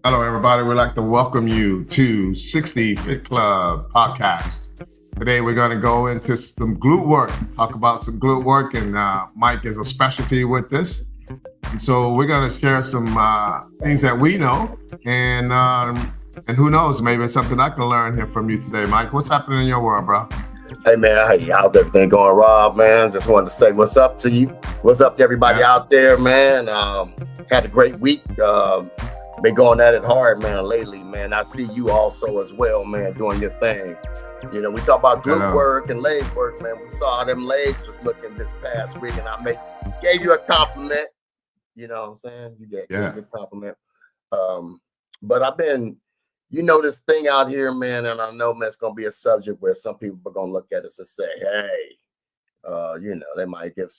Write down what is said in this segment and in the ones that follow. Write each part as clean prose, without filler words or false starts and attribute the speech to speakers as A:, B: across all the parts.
A: Hello, everybody. We'd like to welcome you to 60 Fit Club podcast. Today, we're going to go into some glute work, talk about some glute work, and Mike is a specialty with this. And so, we're going to share some things that we know, and who knows, maybe it's something I can learn here from you today, Mike. What's happening in your world, bro?
B: Hey man, how's everything going, Rob? Man, just wanted to say what's up to you. What's up to everybody
A: Yeah,
B: out there, man? Had a great week. Been going at it hard, man, lately, man. I see you also as well, man, doing your thing. You know, we talk about
A: I
B: glute
A: know.
B: work and leg work, man. We saw how them legs was looking this past week, and gave you a compliment. You know what I'm saying? Gave
A: Yeah,
B: you a compliment. Um, but I've been, this thing out here, man, and I know, man, it's gonna be a subject where some people are gonna look at us and say, "Hey, they might give,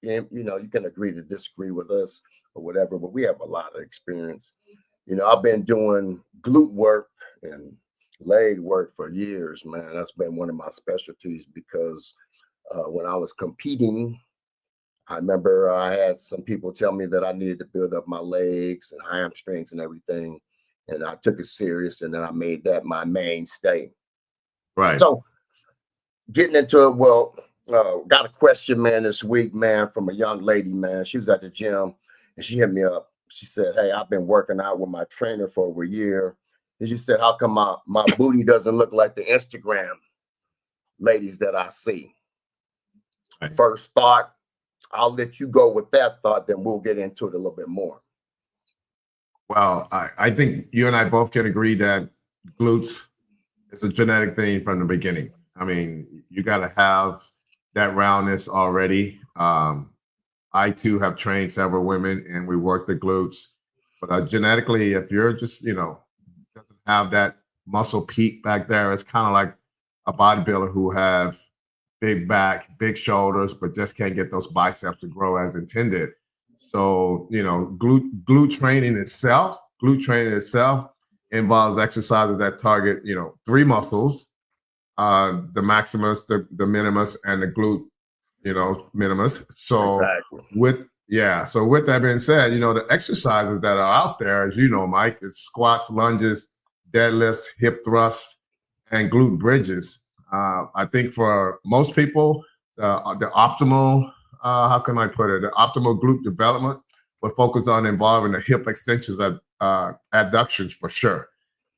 B: you can agree to disagree with us or whatever." But we have a lot of experience. I've been doing glute work and leg work for years, man. That's been one of my specialties because when I was competing, I remember I had some people tell me that I needed to build up my legs and hamstrings and everything. And I took it serious, and then I made that my mainstay.
A: right.
B: So getting into it, well, got a question, man, this week, man, from a young lady, man. She was at the gym and she hit me up. She said, "Hey, I've been working out with my trainer for over a year." And she said, "How come my booty doesn't look like the Instagram ladies that I see?"
A: Right.
B: First thought, I'll let you go with that thought, then we'll get into it a little bit more.
A: Well, I think you and I both can agree that glutes is a genetic thing from the beginning. I mean, you got to have that roundness already. I too have trained several women, and we work the glutes. But genetically, if you're just doesn't have that muscle peak back there, it's kind of like a bodybuilder who have big back, big shoulders, but just can't get those biceps to grow as intended. So, glute training itself involves exercises that target, three muscles, the maximus, the minimus, and the glute, minimus. So
B: Exactly.
A: with that being said, the exercises that are out there, as you know, Mike, is squats, lunges, deadlifts, hip thrusts, and glute bridges. I think for most people, the optimal, how can I put it, the optimal glute development would focus on involving the hip extensions of adductions for sure.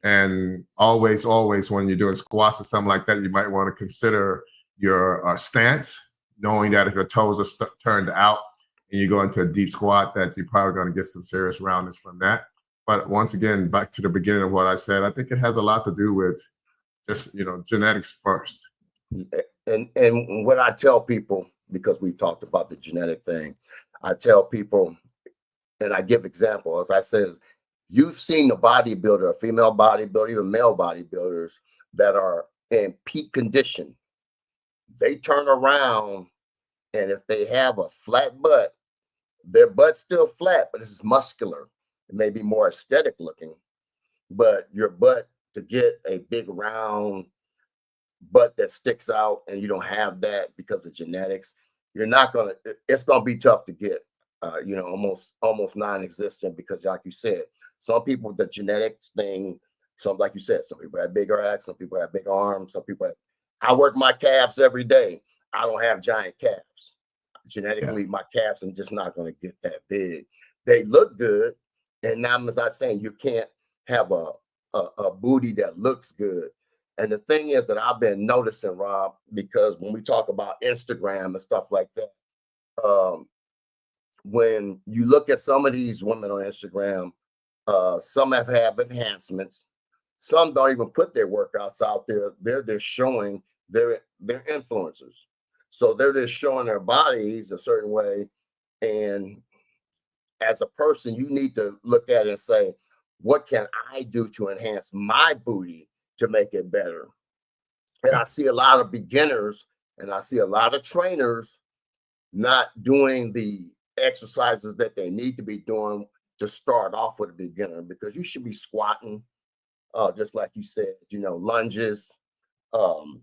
A: And always, when you're doing squats or something like that, you might want to consider your stance, knowing that if your toes are turned out and you go into a deep squat, that you're probably going to get some serious roundness from that. But once again, back to the beginning of what I said, I think it has a lot to do with just genetics first.
B: And what I tell people, because we talked about the genetic thing, I tell people, and I give examples. I says, you've seen the bodybuilder, a female bodybuilder, even male bodybuilders that are in peak condition. They turn around, and if they have a flat butt, their butt's still flat, but it's muscular. It may be more aesthetic looking, but your butt to get a big round butt that sticks out, and you don't have that because of genetics, you're not gonna. It's gonna be tough to get. Almost non-existent, because, like you said, some people, the genetics thing. Some, like you said, some people have bigger abs, some people have big arms, some people have. I work my calves every day. I don't have giant calves.
A: Yeah,
B: Genetically, my calves are just not going to get that big. They look good, and now I'm not saying you can't have a booty that looks good. And the thing is that I've been noticing, Rob, because when we talk about Instagram and stuff like that, um, when you look at some of these women on Instagram, some have enhancements, some don't even put their workouts out there. They're just showing their influencers. So they're just showing their bodies a certain way. And as a person, you need to look at it and say, what can I do to enhance my booty to make it better? And
A: yeah,
B: I see a lot of beginners, and I see a lot of trainers not doing the exercises that they need to be doing to start off with a beginner, because you should be squatting, just like you said, lunges. Um,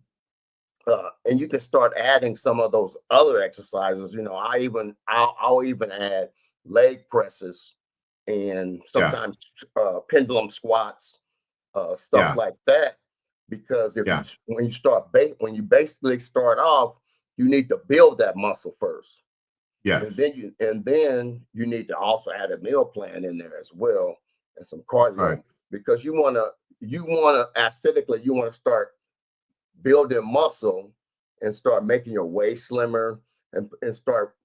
B: and you can start adding some of those other exercises. I'll even add leg presses and
A: Yeah.
B: sometimes pendulum squats, stuff
A: Yeah.
B: like that. Because if you
A: Yeah.
B: when you basically start off, you need to build that muscle first, and
A: Yes.
B: then you need to also add a meal plan in there as well, and some cardio,
A: Right.
B: because you want to aesthetically, you want to start building muscle and start making your waist slimmer, and start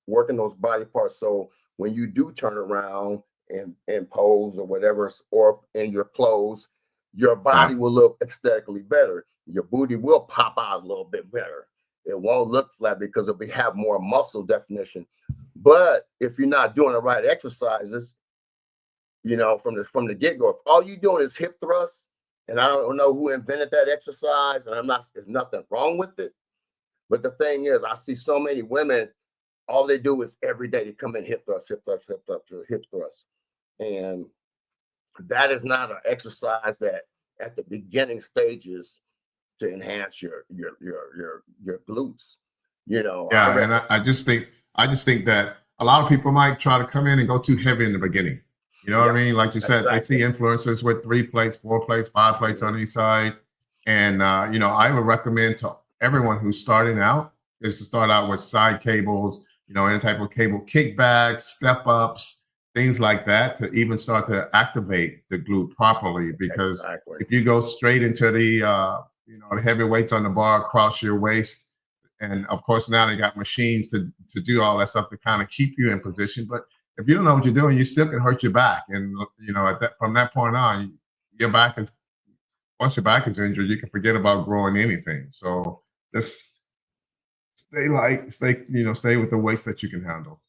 B: working those body parts. So when you do turn around and pose or whatever, or in your clothes, your
A: Yeah.
B: body will look aesthetically better. Your booty will pop out a little bit better. It won't look flat because it'll have more muscle definition. But if you're not doing the right exercises, from the get-go, if all you're doing is hip thrusts, and I don't know who invented that exercise, and there's nothing wrong with it. But the thing is, I see so many women, all they do is every day they come in hip thrust, hip thrust, hip thrust, hip thrust. And that is not an exercise that at the beginning stages to enhance your glutes. I
A: Yeah. And
B: reckon
A: I just think that a lot of people might try to come in and go too heavy in the beginning. You know what I
B: yeah,
A: mean? Like you said, they see
B: exactly.
A: influencers with 3 plates, 4 plates, 5 plates
B: Mhm.
A: on each side. And, I would recommend to everyone who's starting out is to start out with side cables, any type of cable kickbacks, step ups, things like that, to even start to activate the glute properly. Because
B: Exactly.
A: if you go straight into the heavy weights on the bar across your waist, and of course now they got machines to do all that stuff to kind of keep you in position. But if you don't know what you're doing, you still can hurt your back. And from that point on, your back is once your back is injured, you can forget about growing anything. So just stay with the weights that you can handle.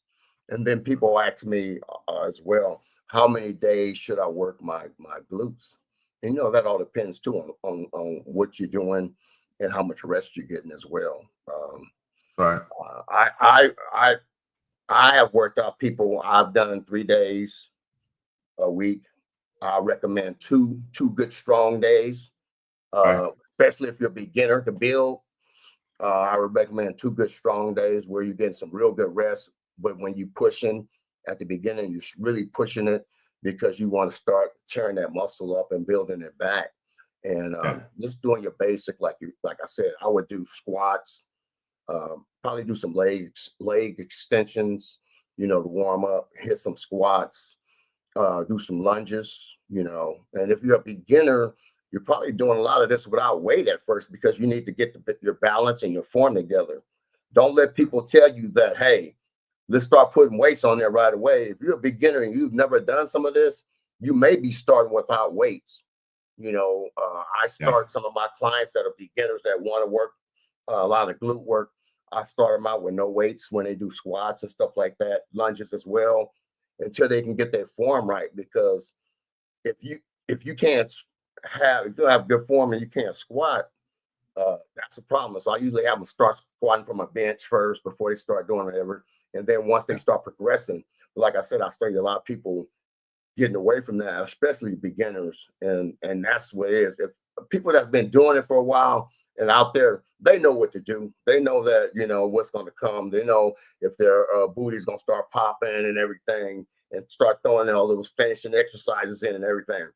B: And then people ask me as well, how many days should I work my glutes? And that all depends too on what you're doing and how much rest you're getting as well.
A: Right.
B: Uh, I I I I have worked out people. I've done 3 days a week. I recommend two good strong days,
A: Right.
B: especially if you're a beginner to build. I would recommend 2 good strong days where you're getting some real good rest. But when you pushing at the beginning, you're really pushing it because you want to start tearing that muscle up and building it back. And
A: Yeah.
B: just doing your basic, like I said, I would do squats, probably do some leg extensions, to warm up, hit some squats, do some lunges. And if you're a beginner, you're probably doing a lot of this without weight at first because you need to get your balance and your form together. Don't let people tell you that, hey, let's start putting weights on there right away. If you're a beginner and you've never done some of this, you may be starting without weights. I
A: Yeah.
B: start some of my clients that are beginners that want to work a lot of glute work. I start them out with no weights when they do squats and stuff like that, lunges as well, until they can get their form right. Because if you if you can't if you don't have good form and you can't squat, that's a problem. So I usually have them start squatting from a bench first before they start doing whatever, and then once they
A: Yeah.
B: start progressing, like I said, I study a lot of people getting away from that, especially beginners, and that's what it is. If people that's been doing it for a while and out there, they know what to do. They know that what's going to come. They know if their booty's going to start popping and everything, and start throwing all those finishing exercises in and everything.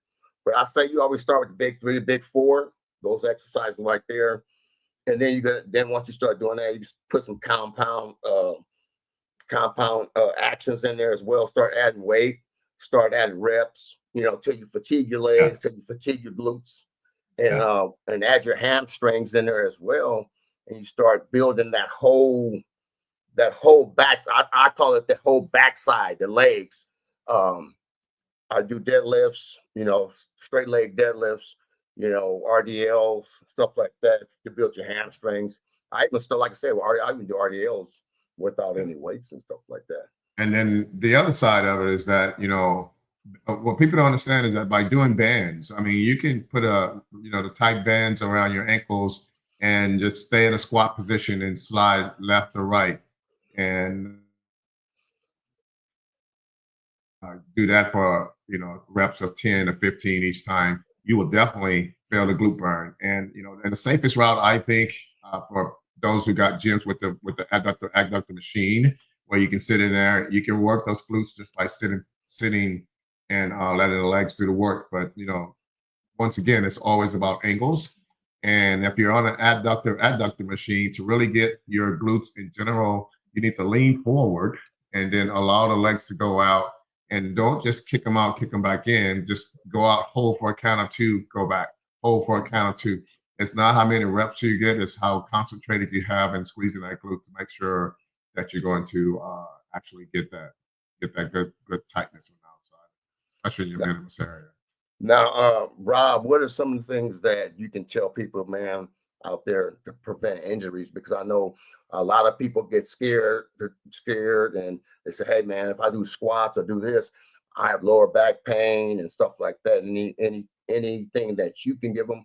B: But I say you always start with the big three, the big four, those exercises right there, and then then once you start doing that, you just put some compound actions in there as well. Start adding weight, start adding reps, till you fatigue your
A: Yeah.
B: legs, till you fatigue your glutes,
A: Yeah.
B: and add your hamstrings in there as well. And you start building that whole back. I call it the whole backside, the legs. Um, I do deadlifts, straight leg deadlifts, RDLs, stuff like that to build your hamstrings. I even still, like I said, I even do RDLs without
A: Yeah.
B: any weights and stuff like that.
A: And then the other side of it is that, what people don't understand is that by doing bands, I mean, you can put the tight bands around your ankles and just stay in a squat position and slide left or right. And do that for, reps of 10 or 15 each time, you will definitely feel the glute burn. And the safest route, I think, for those who got gyms with the adductor machine, where you can sit in there, you can work those glutes just by sitting and letting the legs do the work. But once again, it's always about angles. And if you're on an adductor machine, to really get your glutes in general, you need to lean forward and then allow the legs to go out. And don't just kick them out, kick them back in. Just go out, hold for a count of two, go back, hold for a count of two. It's not how many reps you get, it's how concentrated you have in squeezing that glute to make sure that you're going to actually get that good tightness on the outside, especially in your minimus area.
B: Now, Rob, what are some of the things that you can tell people, man, out there to prevent injuries? Because I know a lot of people get scared. They're scared, and they say, "Hey, man, if I do squats or do this, I have lower back pain and stuff like that." Anything that you can give them?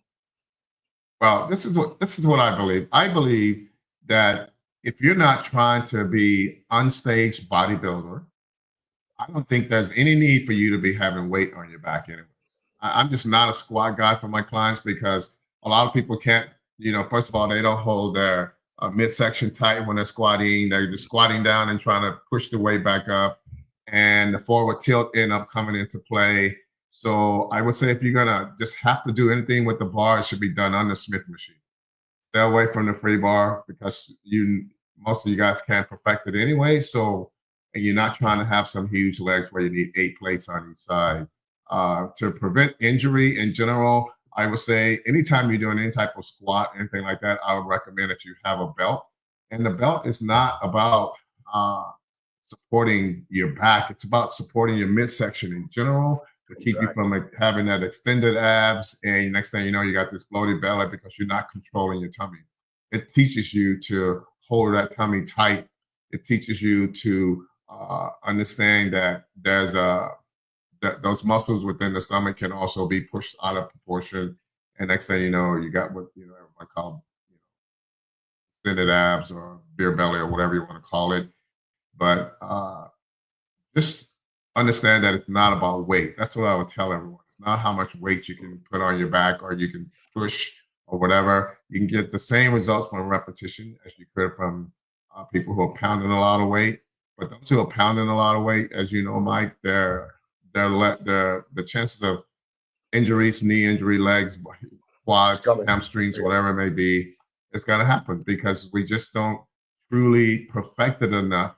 A: Well, this is what I believe. I believe that if you're not trying to be unstaged bodybuilder, I don't think there's any need for you to be having weight on your back anyways. I'm just not a squat guy for my clients because a lot of people can't, first of all, they don't hold their midsection tight when they're squatting. They're just squatting down and trying to push the weight back up. And the forward tilt end up coming into play. So I would say if you're going to just have to do anything with the bar, it should be done on the Smith machine. Stay away from the free bar because most of you guys can't perfect it anyway. So, and you're not trying to have some huge legs where you need 8 plates on each side. To prevent injury in general, I would say anytime you're doing any type of squat, anything like that, I would recommend that you have a belt. And the belt is not about supporting your back. It's about supporting your midsection in general to keep you from having that extended abs. And next thing you know, you got this bloated belly because you're not controlling your tummy. It teaches you to hold that tummy tight. It teaches you to understand that there's that those muscles within the stomach can also be pushed out of proportion. And next thing you know, you got what everyone call extended abs or beer belly or whatever you want to call it. But just understand that it's not about weight. That's what I would tell everyone. It's not how much weight you can put on your back or you can push or whatever. You can get the same results from repetition as you could from people who are pounding a lot of weight. But those who are pounding a lot of weight, as you know, Mike, the chances of injuries, knee injury, legs, quads, hamstrings, whatever it may be, it's going to happen because we just don't truly perfect it enough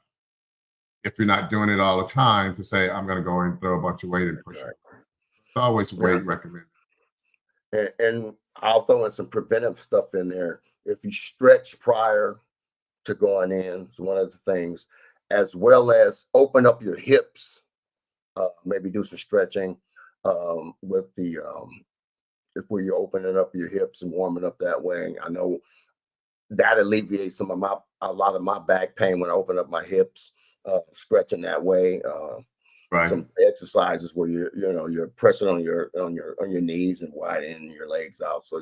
A: if you're not doing it all the time to say, I'm going to go and throw a bunch of weight and push it. It's always weight recommended.
B: And I'll throw in some preventive stuff in there. If you stretch prior to going in, it's one of the things, as well as open up your hips. Maybe do some stretching with the where you're opening up your hips and warming up that way. I know that alleviates a lot of my back pain when I open up my hips, stretching that way. Some exercises where you're pressing on your knees and widening your legs out so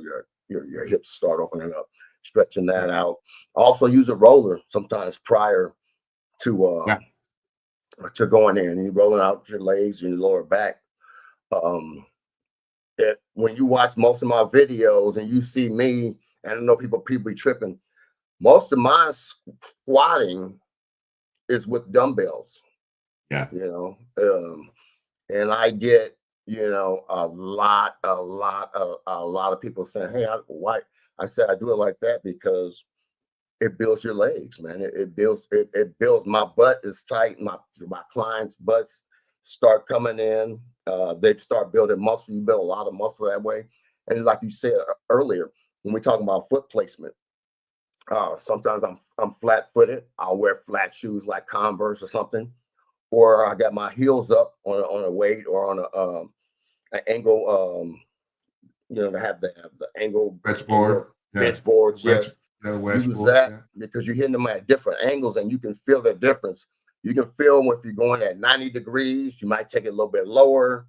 B: your hips start opening up, stretching that out. Also use a roller sometimes prior to going in, and you're rolling out your legs and your lower back. That when you watch most of my videos and you see me, and I know people be tripping, most of my squatting is with dumbbells.
A: Yeah.
B: And I get, a lot of people saying, "Hey, why?" I said, I do it like that because it builds your legs, man. It builds my butt is tight. My clients' butts start coming in. They start building muscle. You build a lot of muscle that way. And like you said earlier, when we talk about foot placement, sometimes I'm flat-footed. I'll wear flat shoes like Converse or something, or I got my heels up on a weight or on an angle. To have the angle
A: bench board,
B: bench boards. Yes.
A: Use
B: that because you're hitting them at different angles and you can feel the difference. You can feel if you're going at 90 degrees, you might take it a little bit lower.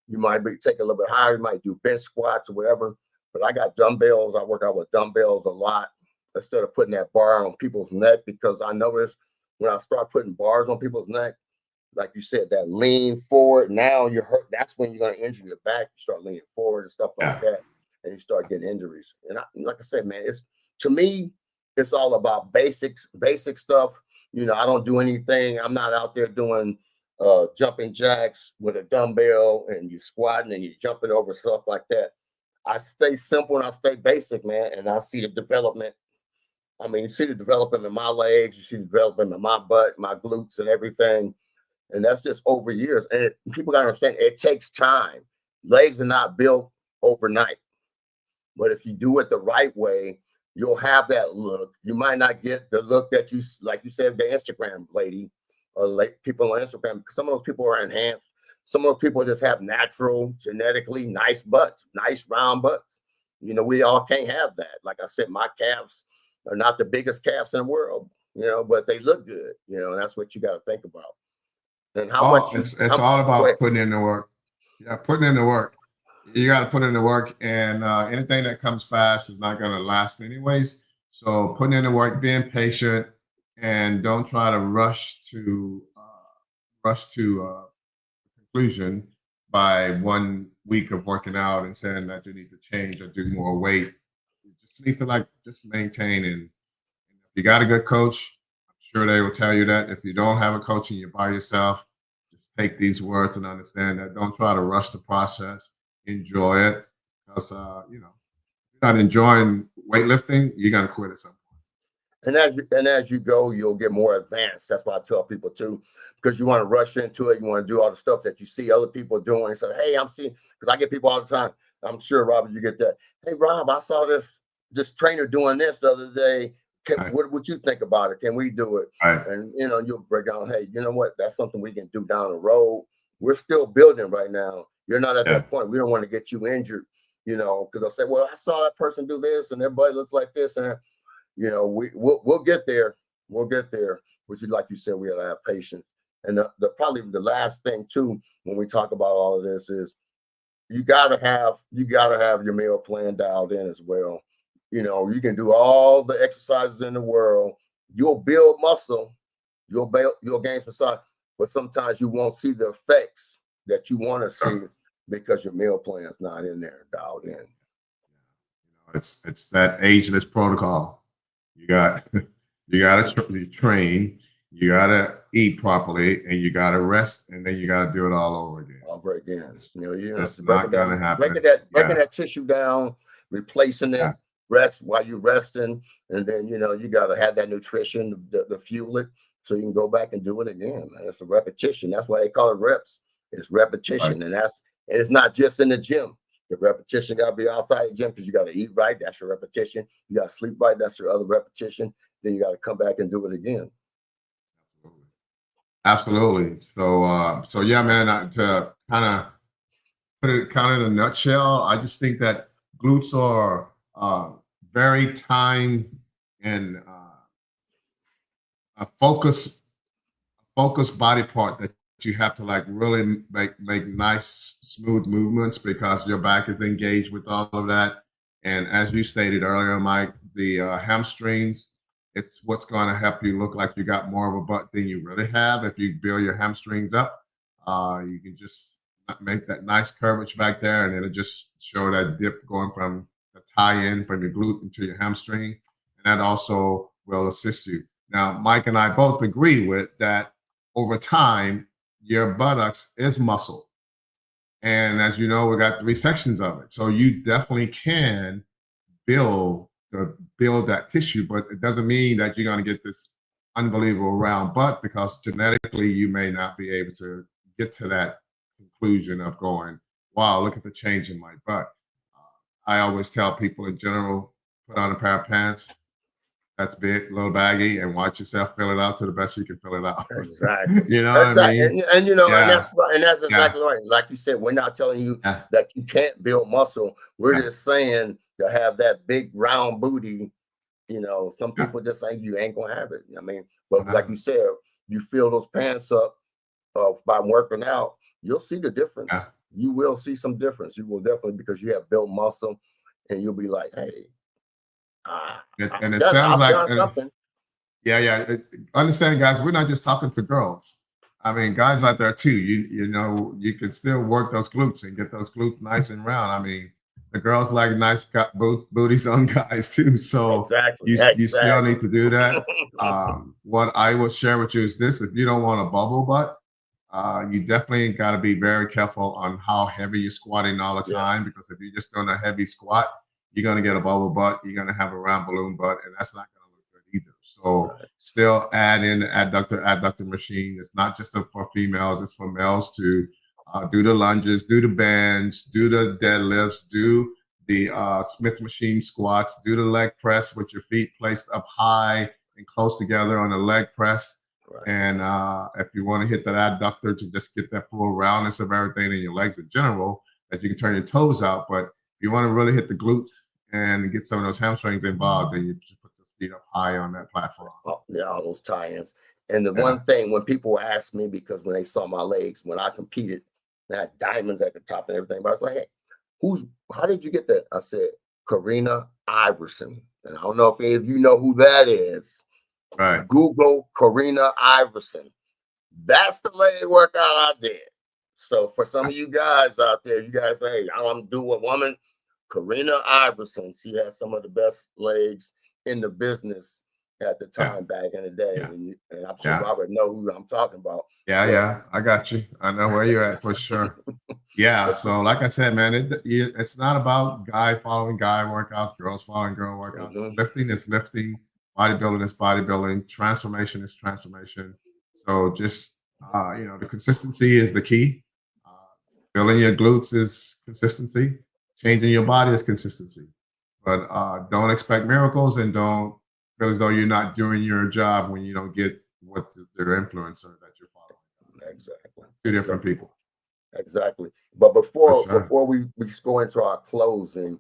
B: You might take it a little bit higher. You might do bench squats or whatever. But I got dumbbells. I work out with dumbbells a lot instead of putting that bar on people's neck, because I noticed when I start putting bars on people's neck, like you said, that lean forward, now you're hurt. That's when you're going to injure your back. You start leaning forward and stuff like that, and you start getting injuries. And like I said, man, to me, it's all about basic stuff. I don't do anything. I'm not out there doing jumping jacks with a dumbbell and you squatting and you jumping over stuff like that. I stay simple and I stay basic, man, and I see the development. I mean, you see the development in my legs, you see the development in my butt, my glutes, and everything. And that's just over years. And people gotta understand it takes time. Legs are not built overnight. But if you do it the right way, you'll have that look. You might not get the look that you, like you said, the Instagram lady or like people on Instagram. Because some of those people are enhanced. Some of those people just have natural, genetically nice butts, nice round butts. You know, we all can't have that. Like I said, my calves are not the biggest calves in the world, you know, but they look good, you know, and that's what you got to think about. And how
A: Oh,
B: much you,
A: it's
B: how,
A: all
B: go ahead.
A: about putting in the work. Yeah, putting in the work. You got to put in the work, and anything that comes fast is not going to last anyways. So putting in the work, being patient, and don't try to rush to conclusion by 1 week of working out and saying that you need to change or do more weight. You just need to like just maintain. And if you got a good coach, I'm sure they will tell you that. If you don't have a coach and you're by yourself, just take these words and understand that. Don't try to rush the process. Enjoy it, because you know, if you're not enjoying weightlifting, you're gonna quit at some point.
B: And as you go, you'll get more advanced. That's why I tell people too, because you want to rush into it. You want to do all the stuff that you see other people doing. So, hey, I'm seeing, because I get people all the time. I'm sure, Robert, you get that. Hey, Rob, I saw this trainer doing this the other day.
A: Right,
B: What would you think about it? Can we do it?
A: right,
B: And you know, you'll break down. Hey, you know what? That's something we can do down the road. We're still building right now. You're not at
A: yeah,
B: that point. We don't want to get you injured. You know, because they'll say, well, I saw that person do this, and their body looks like this, and you know, we'll get there. We'll get there. Which, like you said, we gotta have patience. And the probably the last thing too, when we talk about all of this, is you gotta have your meal plan dialed in as well. You know, you can do all the exercises in the world. You'll build muscle. You'll gain some size, but sometimes you won't see the effects that you want to see because your meal plan's not in there dialed in.
A: it's that ageless protocol. You got you got to train, you got to eat properly, and you got to rest, and then you got to do it all over again.
B: Over again. You know,
A: That's not gonna
B: breaking
A: happen. Yeah,
B: that tissue down, replacing
A: yeah,
B: it, rest while you're resting, and then you know you got to have that nutrition to fuel it, so you can go back and do it again. Man, it's a repetition. That's why they call it reps. It's
A: right.
B: repetition, and it's not just in the gym. The repetition got to be outside the gym because you got to eat right. That's your repetition. You got to sleep right. That's your other repetition. Then you got to come back and do it again.
A: Absolutely. So yeah, man. To kind of put it kind of in a nutshell, I just think that glutes are very time and a focused body part that you have to like really make nice smooth movements, because your back is engaged with all of that. And as you stated earlier, Mike, the hamstrings, it's what's going to help you look like you got more of a butt than you really have. If you build your hamstrings up, you can just make that nice curvature back there, and it'll just show that dip going from the tie-in from your glute into your hamstring, and that also will assist you. Now, Mike and I both agree with that. Over time, your buttocks is muscle. And as you know, we got 3 sections of it. So you definitely can build build that tissue, but it doesn't mean that you're going to get this unbelievable round butt, because genetically you may not be able to get to that conclusion of going, wow, look at the change in my butt. I always tell people in general, put on a pair of pants that's big, a little baggy, and watch yourself fill it out to the best you can fill it out.
B: Exactly.
A: You know what I
B: Exactly.
A: mean?
B: And you know, and
A: Yeah,
B: that's right, and that's
A: yeah,
B: exactly right. Like you said, we're not telling you
A: yeah,
B: that you can't build muscle. We're
A: yeah,
B: just saying to have that big round booty, you know, some
A: yeah.
B: people just think you ain't gonna have it. I mean, but
A: Don't
B: like
A: have
B: you
A: it.
B: said, you fill those pants up by working out, you'll see the
A: Yeah.
B: difference. You will see some difference. You will definitely, because you have built muscle, and you'll be like, hey,
A: And it sounds
B: I've
A: like,
B: done something.
A: yeah, yeah. Understand, guys, we're not just talking to girls. I mean, guys out there too. You know, you can still work those glutes and get those glutes nice and round. I mean, the girls like nice booties on guys too. So
B: Exactly.
A: you still need
B: Exactly.
A: to do that. What I will share with you is this: if you don't want a bubble butt, You definitely got to be very careful on how heavy you're squatting all the
B: Yeah.
A: time, because if you're just doing a heavy squat, you're going to get a bubble butt. You're going to have a round balloon butt, and that's not going to look good either. So
B: Right.
A: still add in the adductor machine. It's not just for females, it's for males to do the lunges, do the bands, do the deadlifts, do the Smith machine squats, do the leg press with your feet placed up high and close together on the leg press.
B: Right.
A: And if you want to hit that adductor to just get that full roundness of everything in your legs in general, that you can turn your toes out. But if you want to really hit the glute and get some of those hamstrings involved, then you just put the feet up high on that platform.
B: Oh, yeah, all those tie-ins. And the
A: Yeah.
B: one thing when people ask me, because when they saw my legs, when I competed, I had diamonds at the top and everything, but I was like, hey, how did you get that? I said, Karina Iverson. And I don't know if any of you know who that is.
A: Right.
B: Google Karina Iverson. That's the leg workout I did. So for some of you guys out there, you guys say, hey, I'm doing a woman, Karina Iverson. She has some of the best legs in the business at the time back in the day.
A: Yeah.
B: And I'm sure Robert know who I'm talking about.
A: Yeah, I got you. I know where you're at for sure. Yeah, so like I said, man, it's not about guy following guy workouts, girls following girl workouts. Lifting is lifting, bodybuilding is bodybuilding, transformation is transformation. So just the consistency is the key. Building your glutes is consistency. Changing your body is consistency. But don't expect miracles, and don't feel as though you're not doing your job when you don't get what the influencer that you're following.
B: Exactly.
A: Two different people.
B: Exactly. But before
A: sure.
B: we go into our closing,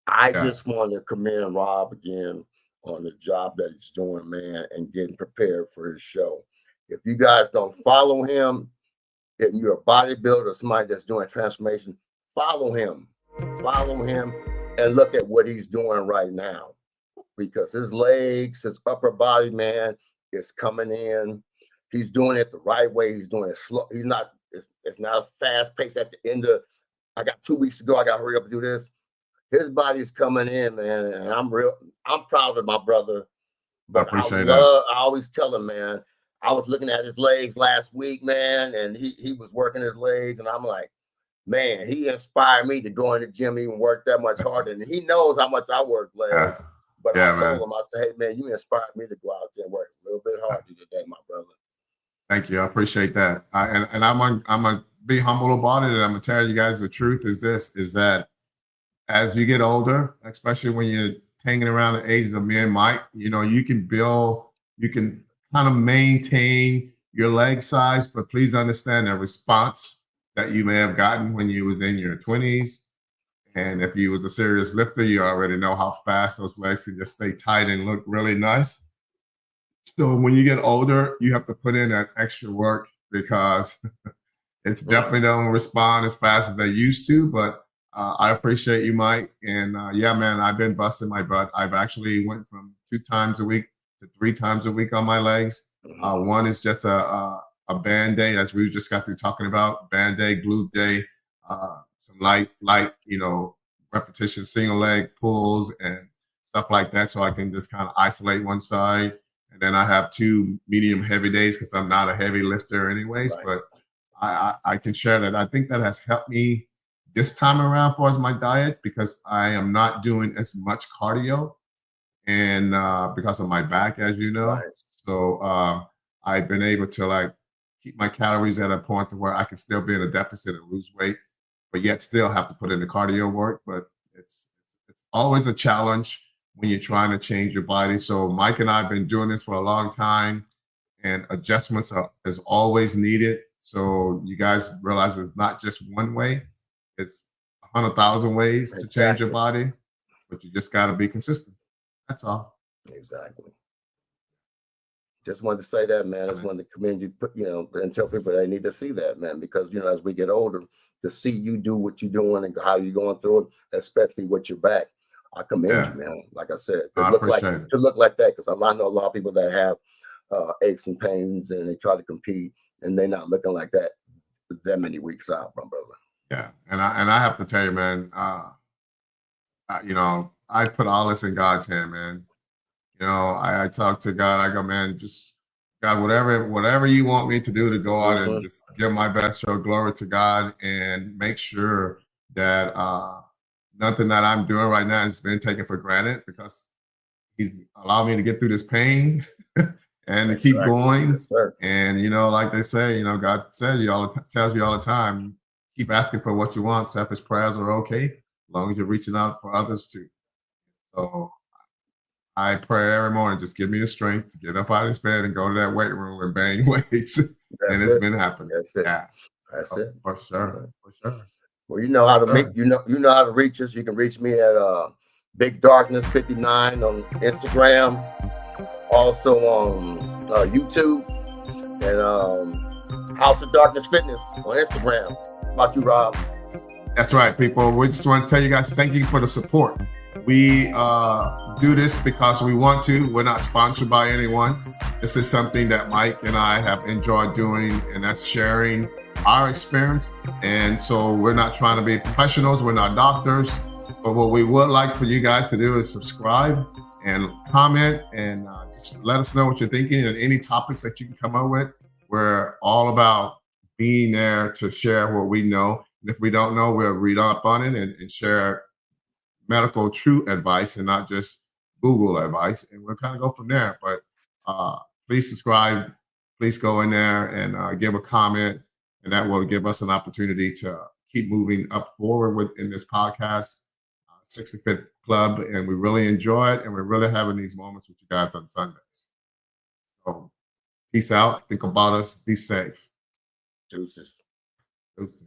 B: I just want to commend Rob again on the job that he's doing, man, and getting prepared for his show. If you guys don't follow him, if you're a bodybuilder, somebody that's doing transformation, follow him, and look at what he's doing right now, because his legs, his upper body, man, is coming in. He's doing it the right way. He's doing it slow. He's not. It's not a fast pace at the end of. I got 2 weeks to go. I got to hurry up and do this. His body's coming in, man, and I'm proud of my brother. But
A: I appreciate that.
B: I always tell him, man, I was looking at his legs last week, man, and he was working his legs, and I'm like, man, he inspired me to go in the gym, even work that much harder. And he knows how much I work legs. But I told him, I said, hey, man, you inspired me to go out there and work a little bit harder today, my brother.
A: Thank you. I appreciate that. And I'm gonna be humble about it, and I'm gonna tell you guys the truth is that as you get older, especially when you're hanging around the ages of me and Mike, you can kind of maintain your leg size, but please understand the response that you may have gotten when you was in your 20s. And if you was a serious lifter, you already know how fast those legs can just stay tight and look really nice. So when you get older, you have to put in that extra work, because it's definitely don't respond as fast as they used to. But I appreciate you, Mike. And yeah, man, I've been busting my butt. I've actually went from 2 times a week to 3 times a week on my legs. One is just a band day, as we just got through talking about, band day, glute day, some light, repetition, single leg pulls and stuff like that. So I can just kind of isolate one side. And then I have 2 medium heavy days, because I'm not a heavy lifter anyways. But I can share that. I think that has helped me this time around for as my diet, because I am not doing as much cardio, and because of my back, as you know. So I've been able to keep my calories at a point to where I can still be in a deficit and lose weight, but yet still have to put in the cardio work. But it's always a challenge when you're trying to change your body. So Mike and I have been doing this for a long time, and adjustments is always needed. So you guys realize it's not just one way; it's 100,000 ways to change your body, but you just got to be consistent. That's all.
B: Exactly. Just wanted to say that, man. I just wanted to commend you, and tell people they need to see that, man, because as we get older, to see you do what you're doing and how you're going through it, especially with your back, I commend you, man. Like I said, to look like that, because I know a lot of people that have aches and pains, and they try to compete, and they're not looking like that many weeks out, my brother.
A: Yeah, and I have to tell you, man. I put all this in God's hand, man. I talk to God. I go, man, just God, whatever you want me to do to go out and
B: Mhm.
A: just give my best, show glory to God, and make sure that nothing that I'm doing right now has been taken for granted, because He's allowed me to get through this pain and to keep
B: Exactly.
A: going.
B: Yes, sir.
A: And like they say, God says tells you all the time, keep asking for what you want. Selfish prayers are okay, as long as you're reaching out for others too. So I pray every morning, just give me the strength to get up out of this bed and go to that weight room and bang weights. And
B: That's
A: it's
B: it.
A: been happening.
B: That's it.
A: Yeah,
B: That's it.
A: for sure.
B: Okay.
A: For sure.
B: Well, you know how to make
A: Sure.
B: you know how to reach us. You can reach me at Big Darkness 59 on Instagram, also on YouTube, and House of Darkness Fitness on Instagram. How about you, Rob?
A: That's right, people. We just want to tell you guys, thank you for the support. We do this because we want to. We're not sponsored by anyone. This is something that Mike and I have enjoyed doing, and that's sharing our experience. And so we're not trying to be professionals. We're not doctors. But what we would like for you guys to do is subscribe and comment, and just let us know what you're thinking and any topics that you can come up with. We're all about being there to share what we know. And if we don't know, we'll read up on it and share medical true advice and not just Google advice. And we'll kind of go from there. But please subscribe. Please go in there and give a comment. And that will give us an opportunity to keep moving up forward within this podcast, 65th Club. And we really enjoy it. And we're really having these moments with you guys on Sundays. So peace out. Think about us. Be safe.
B: Deuces.
A: Deuces.